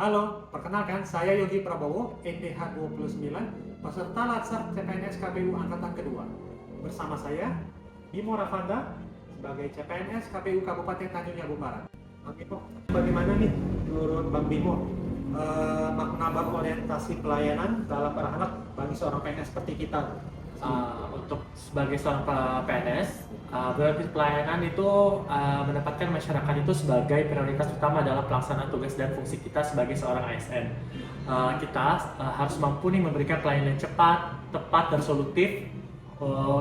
Halo, perkenalkan saya Yogi Prabowo, EPH 29, peserta Latsar CPNS KPU Angkatan Kedua. Bersama saya, Bimo Rafanda, sebagai CPNS KPU Kabupaten Tanjung Jabung Barat. Bang Bimo, bagaimana nih menurut Bang Bimo makna berorientasi pelayanan dalam berakhlak bagi seorang PNS seperti kita? Untuk sebagai seorang PNS, berarti pelayanan itu mendapatkan masyarakat itu sebagai prioritas utama dalam pelaksanaan tugas dan fungsi kita sebagai seorang ASN. Kita harus mampu nih memberikan pelayanan cepat, tepat, dan solutif,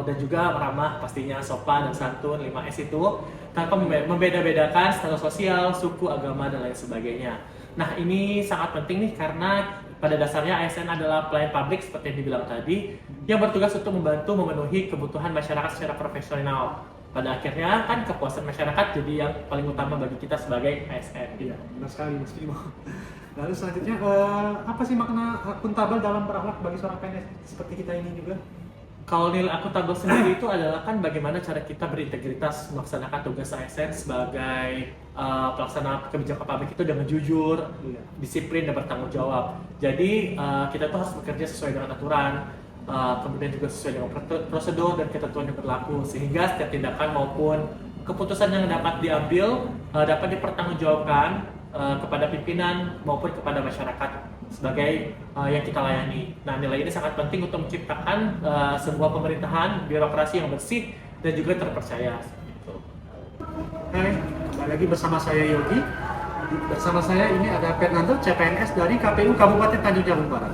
dan juga ramah, pastinya sopan dan santun, 5S itu, tanpa membeda-bedakan status sosial, suku, agama, dan lain sebagainya. Nah, ini sangat penting nih karena pada dasarnya ASN adalah pelayan publik seperti yang dibilang tadi, yang bertugas untuk membantu memenuhi kebutuhan masyarakat secara profesional. Pada akhirnya kan kepuasan masyarakat jadi yang paling utama bagi kita sebagai ASN. Iya, benar sekali Mas Bimo. Lalu selanjutnya, apa sih makna akuntabel dalam berakhlak bagi seorang PNS seperti kita ini juga? Kalau nilai akuntabel sendiri itu adalah kan bagaimana cara kita berintegritas melaksanakan tugas ASN sebagai pelaksana kebijakan publik itu dengan jujur, disiplin, dan bertanggung jawab. Jadi kita tuh harus bekerja sesuai dengan aturan, kemudian juga sesuai dengan prosedur dan ketentuan yang berlaku, sehingga setiap tindakan maupun keputusan yang dapat diambil dapat dipertanggungjawabkan kepada pimpinan maupun kepada masyarakat sebagai yang kita layani. Nah, nilai ini sangat penting untuk menciptakan sebuah pemerintahan birokrasi yang bersih dan juga terpercaya. Hai, kembali lagi bersama saya Yogi. Bersama saya ini ada Fernando, CPNS dari KPU Kabupaten Tanjung Jabung Barat.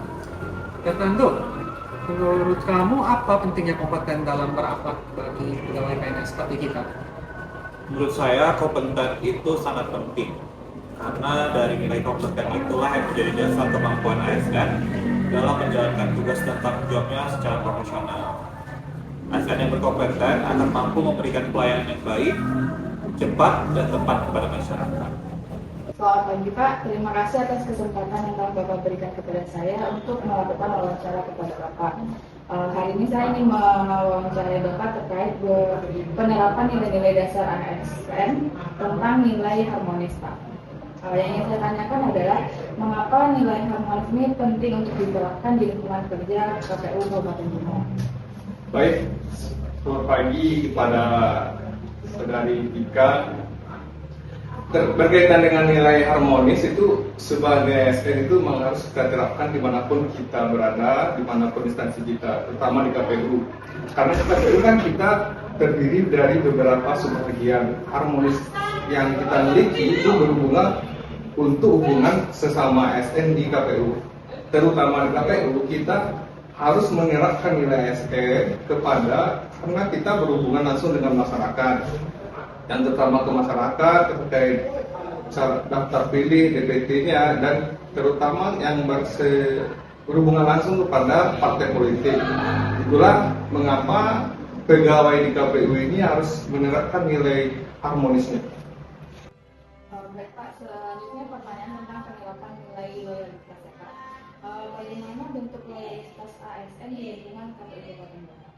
Fernando, menurut kamu apa pentingnya kompeten dalam berakhlak bagi pegawai PNS seperti kita? Menurut saya kompeten itu sangat penting karena dari nilai kompeten itulah yang menjadi dasar kemampuan ASN dalam menjalankan tugas dan tanggung jawabnya secara profesional. ASN yang berkompeten akan mampu memberikan pelayanan yang baik, cepat, dan tepat kepada masyarakat. Selamat pagi Pak, terima kasih atas kesempatan yang telah Bapak berikan kepada saya untuk melakukan wawancara kepada Bapak. Hari ini saya ingin mewawancarai Bapak terkait penerapan nilai-nilai dasar ASN tentang nilai harmonis Pak. Yang ingin saya tanyakan adalah mengapa nilai harmonis ini penting untuk diterapkan di lingkungan kerja KPU Kabupaten Bimo. Baik, selamat pagi kepada saudari Tika. Berkaitan dengan nilai harmonis itu sebagai ASN itu memang harus kita terapkan dimanapun kita berada, dimanapun instansi kita, terutama di KPU. Karena di KPU kan kita terdiri dari beberapa subbagian. Harmonis yang kita miliki itu berhubungan untuk hubungan sesama ASN di KPU. Terutama di KPU kita harus menerapkan nilai ASN karena kita berhubungan langsung dengan masyarakat, yang terutama ke masyarakat terkait daftar pilih, DPT-nya, dan terutama yang berhubungan langsung kepada partai politik. Itulah mengapa pegawai di KPU ini harus menerapkan nilai harmonisnya. Baik Pak, selanjutnya pertanyaan tentang penerapan nilai loyalitas ya Pak. Bagaimana bentuk loyalitas ASN di lingkungan KPU Kabupaten Bogor?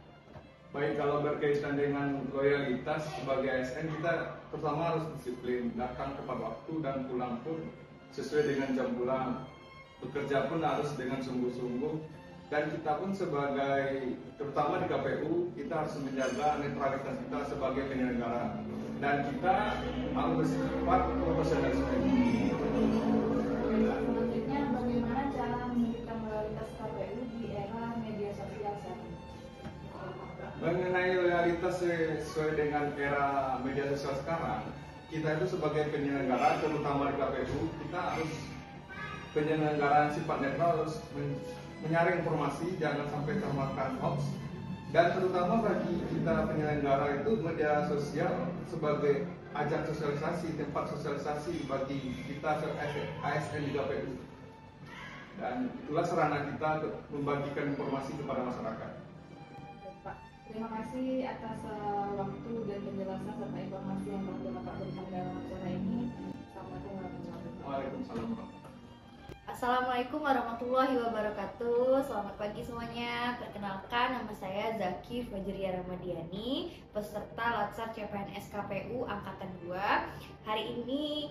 Baik, kalau berkaitan dengan loyalitas sebagai ASN kita pertama harus disiplin, datang tepat waktu dan pulang pun sesuai dengan jam pulang. Bekerja pun harus dengan sungguh-sungguh, dan kita pun sebagai, terutama di KPU, kita harus menjaga netralitas kita sebagai penyelenggara, dan kita harus bersifat profesionalisme. Selanjutnya, bagaimana cara menunjukkan loyalitas KPU di era media sosial saat ini? Mengenai loyalitas sesuai dengan era media sosial sekarang, kita itu sebagai penyelenggara, terutama di KPU, kita harus penyelenggaraan sifat netral, harus menyaring informasi, jangan sampai termakan hoax. Dan terutama bagi kita penyelenggara itu media sosial sebagai ajang sosialisasi, tempat sosialisasi bagi kita ASN di KPU. Dan itulah sarana kita untuk membagikan informasi kepada masyarakat. Baik, Pak, terima kasih atas waktu dan penjelasan serta informasi yang telah Bapak berikan dalam acara ini. Assalamualaikum warahmatullahi wabarakatuh. Waalaikumsalam. Assalamualaikum warahmatullahi wabarakatuh. Selamat pagi semuanya. Perkenalkan, nama saya Zaki Fajria Ramadiani, peserta Latsar CPNS KPU Angkatan 2. Hari hari ini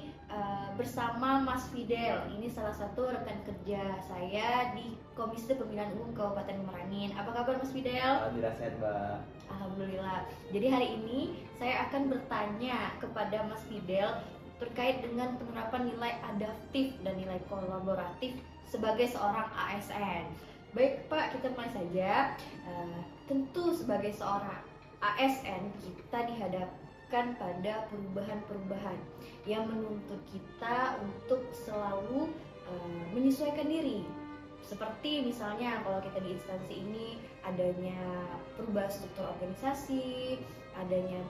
bersama Mas Fidel. Ini salah satu rekan kerja saya di Komisi Pemilihan Umum Kabupaten Merangin. Apa kabar Mas Fidel? Alhamdulillah sehat, Mbak. Alhamdulillah. Jadi hari ini saya akan bertanya kepada Mas Fidel terkait dengan penerapan nilai adaptif dan nilai kolaboratif sebagai seorang ASN. Baik Pak, kita mulai saja. Tentu sebagai seorang ASN kita dihadapkan pada perubahan-perubahan yang menuntut kita untuk selalu menyesuaikan diri. Seperti misalnya kalau kita di instansi ini adanya perubahan struktur organisasi, adanya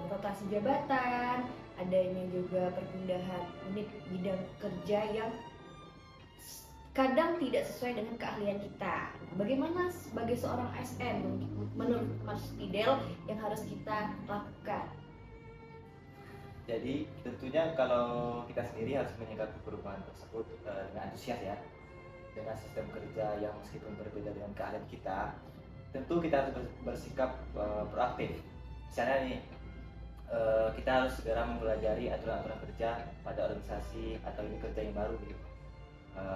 rotasi jabatan, adanya juga perpindahan unit bidang kerja yang kadang tidak sesuai dengan keahlian kita. Bagaimana sebagai seorang ASN menurut Mas Fidel yang harus kita lakukan? Jadi tentunya kalau kita sendiri harus menyikapi perubahan tersebut dengan antusias ya, dengan sistem kerja yang meskipun berbeda dengan keahlian kita, tentu kita harus bersikap proaktif. Misalnya nih, kita harus segera mempelajari aturan-aturan kerja pada organisasi atau unit kerja yang baru gitu.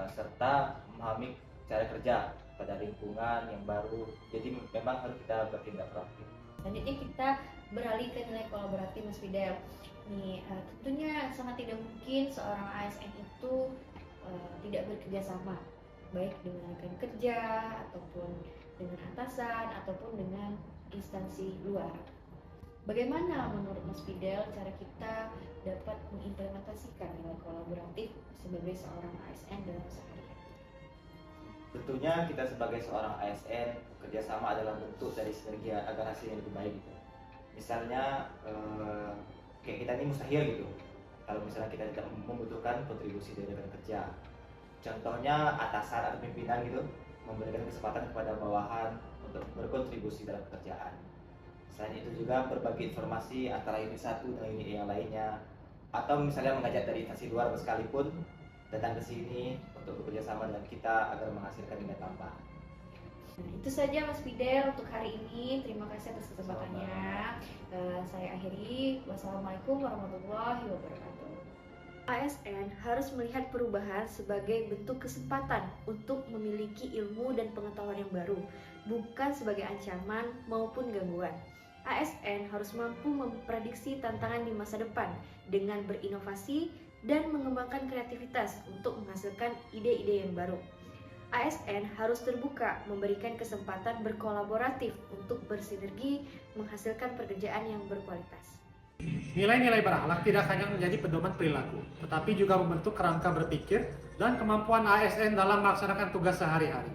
Serta memahami cara kerja pada lingkungan yang baru. Jadi memang harus kita bertindak proaktif. Selanjutnya kita beralih ke nilai kolaboratif Mas Fidel. Nih, tentunya sangat tidak mungkin seorang ASN itu tidak bekerja sama, baik dengan rekan kerja ataupun dengan atasan ataupun dengan instansi luar. Bagaimana menurut Mas Fidel cara kita dapat mengimplementasikan nilai kolaboratif sebagai seorang ASN dalam sehari-hari? Tentunya kita sebagai seorang ASN bekerja sama adalah bentuk dari sinergi agar hasilnya lebih baik gitu. Misalnya kayak kita ini mustahil gitu kalau misalnya kita tidak membutuhkan kontribusi dari rekan kerja. Contohnya atasan atau pimpinan gitu memberikan kesempatan kepada bawahan untuk berkontribusi dalam pekerjaan. Selain itu juga berbagi informasi antara unit satu dengan unit yang lainnya, atau misalnya mengajak dari instansi luar sekalipun datang ke sini untuk bekerja sama dengan kita agar menghasilkan nilai tambah. Nah, itu saja Mas Fidel untuk hari ini. Terima kasih atas kesempatannya. Saya akhiri. Wassalamualaikum warahmatullahi wabarakatuh. ASN harus melihat perubahan sebagai bentuk kesempatan untuk memiliki ilmu dan pengetahuan yang baru, bukan sebagai ancaman maupun gangguan. ASN harus mampu memprediksi tantangan di masa depan dengan berinovasi dan mengembangkan kreativitas untuk menghasilkan ide-ide yang baru. ASN harus terbuka, memberikan kesempatan berkolaboratif untuk bersinergi, menghasilkan pekerjaan yang berkualitas. Nilai-nilai berakhlak tidak hanya menjadi pedoman perilaku, tetapi juga membentuk kerangka berpikir dan kemampuan ASN dalam melaksanakan tugas sehari-hari.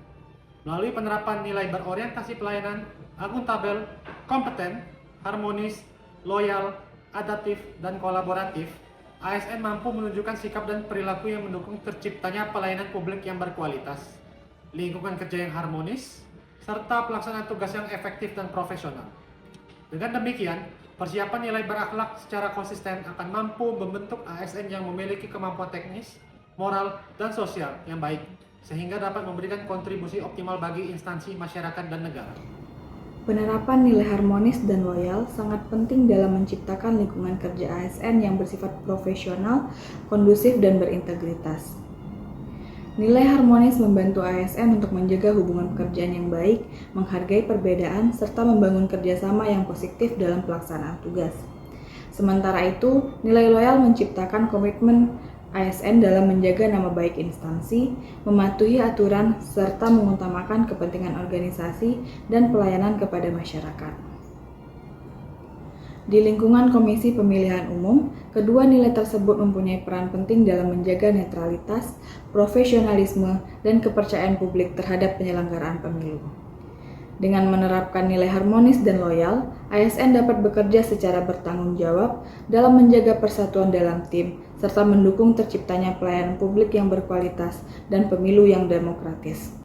Melalui penerapan nilai berorientasi pelayanan, akuntabel, kompeten, harmonis, loyal, adaptif, dan kolaboratif, ASN mampu menunjukkan sikap dan perilaku yang mendukung terciptanya pelayanan publik yang berkualitas, lingkungan kerja yang harmonis, serta pelaksanaan tugas yang efektif dan profesional. Dengan demikian, persiapan nilai berakhlak secara konsisten akan mampu membentuk ASN yang memiliki kemampuan teknis, moral, dan sosial yang baik, sehingga dapat memberikan kontribusi optimal bagi instansi, masyarakat, dan negara. Penerapan nilai harmonis dan loyal sangat penting dalam menciptakan lingkungan kerja ASN yang bersifat profesional, kondusif, dan berintegritas. Nilai harmonis membantu ASN untuk menjaga hubungan pekerjaan yang baik, menghargai perbedaan, serta membangun kerjasama yang positif dalam pelaksanaan tugas. Sementara itu, nilai loyal menciptakan komitmen ASN dalam menjaga nama baik instansi, mematuhi aturan, serta mengutamakan kepentingan organisasi dan pelayanan kepada masyarakat. Di lingkungan Komisi Pemilihan Umum, kedua nilai tersebut mempunyai peran penting dalam menjaga netralitas, profesionalisme, dan kepercayaan publik terhadap penyelenggaraan pemilu. Dengan menerapkan nilai harmonis dan loyal, ASN dapat bekerja secara bertanggung jawab dalam menjaga persatuan dalam tim, serta mendukung terciptanya pelayanan publik yang berkualitas dan pemilu yang demokratis.